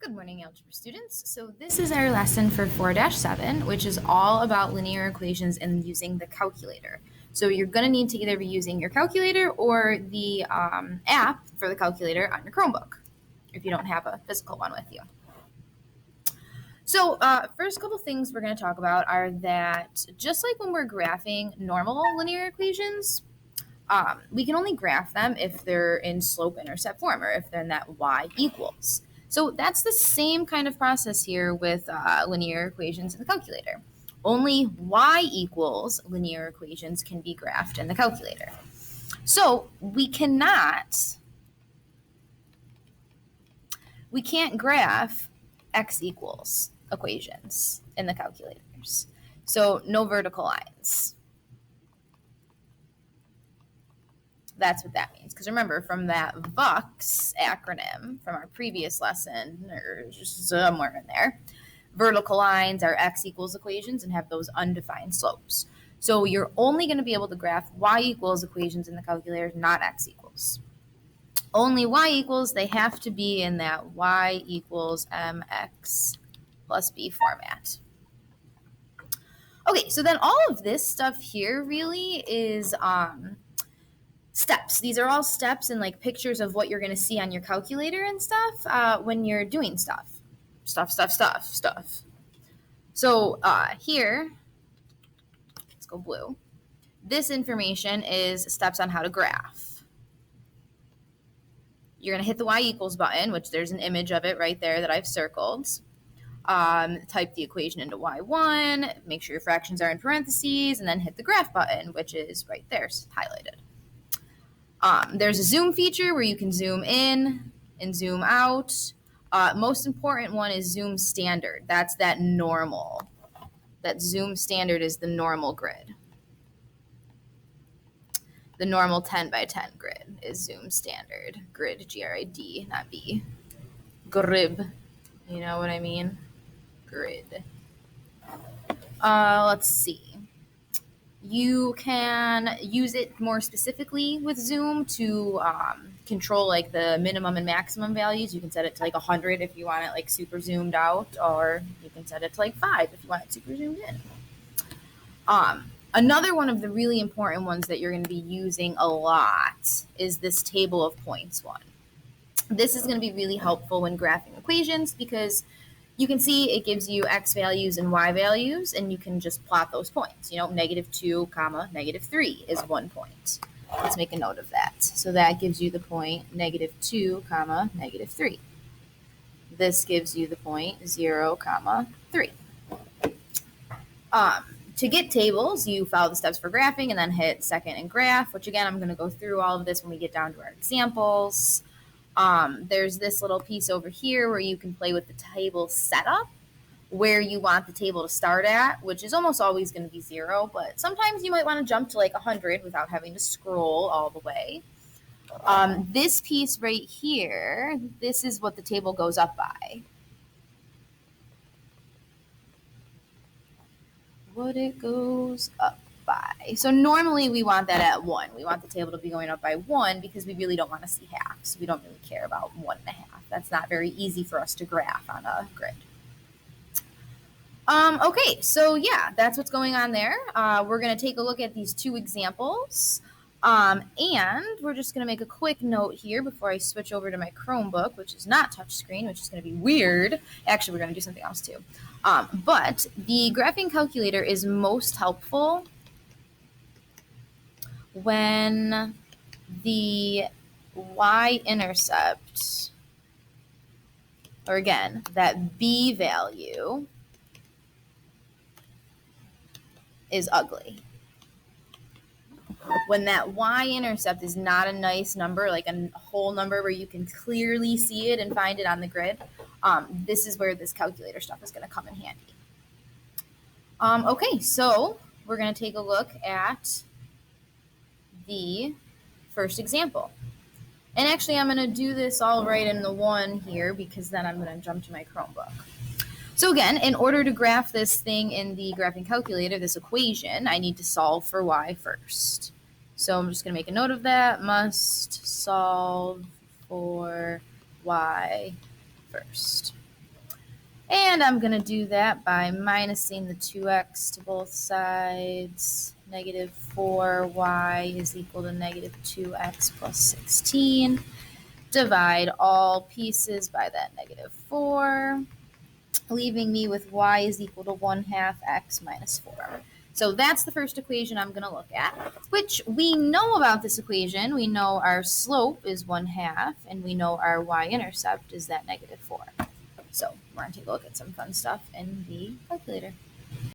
Good morning, algebra students. So this is our lesson for 4-7, which is all about linear equations and using the calculator. So you're going to need to either be using your calculator or the app for the calculator on your Chromebook, if you don't have a physical one with you. So first couple things we're going to talk about are that just like when we're graphing normal linear equations, we can only graph them if they're in slope-intercept form or if they're in that y equals. So that's the same kind of process here with linear equations in the calculator. Only y equals linear equations can be graphed in the calculator. So we can't graph x equals equations in the calculators. So no vertical lines. That's what that means. Because remember, from that VUX acronym from our previous lesson, or just somewhere in there, vertical lines are x equals equations and have those undefined slopes. So you're only going to be able to graph y equals equations in the calculator, not x equals. Only y equals, they have to be in that y equals mx plus b format. Okay, so then all of this stuff here really is steps. These are all steps and like pictures of what you're going to see on your calculator and stuff when you're doing stuff. So here, let's go blue. This information is steps on how to graph. You're going to hit the y equals button, which there's an image of it right there that I've circled. Type the equation into y1, make sure your fractions are in parentheses, and then hit the graph button, which is right there highlighted. There's a zoom feature where you can zoom in and zoom out. Most important one is zoom standard. That's that normal. That zoom standard is the normal grid. The normal 10 by 10 grid is zoom standard. Grid, G-R-I-D, not B. Grib, you know what I mean? Grid. Let's see. You can use it more specifically with Zoom to control like the minimum and maximum values. You can set it to like 100 if you want it like super zoomed out, or you can set it to like 5 if you want it super zoomed in. Another one of the really important ones that you're going to be using a lot is this table of points one. This is going to be really helpful when graphing equations because you can see it gives you x values and y values, and you can just plot those points. You know, -2, -3 is 1 point. Let's make a note of that. So that gives you the point -2, -3. This gives you the point 0, 3. To get tables, you follow the steps for graphing and then hit second and graph, which again, I'm going to go through all of this when we get down to our examples. There's this little piece over here where you can play with the table setup, where you want the table to start at, which is almost always going to be 0, but sometimes you might want to jump to like 100 without having to scroll all the way. This piece right here, this is what the table goes up by. What it goes up by. So normally we want that at 1. We want the table to be going up by 1 because we really don't want to see halves. We don't really care about 1.5. That's not very easy for us to graph on a grid. Okay, so yeah, that's what's going on there. We're going to take a look at these two examples. And we're just going to make a quick note here before I switch over to my Chromebook, which is not touchscreen, which is going to be weird. Actually, we're going to do something else too. But the graphing calculator is most helpful when the y-intercept, or again, that b value is ugly. When that y-intercept is not a nice number, like a whole number where you can clearly see it and find it on the grid, this is where this calculator stuff is going to come in handy. Okay, so we're going to take a look at the first example. And actually, I'm going to do this all right in the one here because then I'm going to jump to my Chromebook. So again, in order to graph this thing in the graphing calculator, this equation, I need to solve for y first. So I'm just going to make a note of that. Must solve for y first. And I'm going to do that by minusing the 2x to both sides. Negative 4y is equal to negative 2x plus 16. Divide all pieces by that negative 4, leaving me with y is equal to 1/2 x minus 4. So that's the first equation I'm going to look at, which we know about this equation. We know our slope is 1/2, and we know our y-intercept is that negative 4. So we're going to take a look at some fun stuff in the calculator.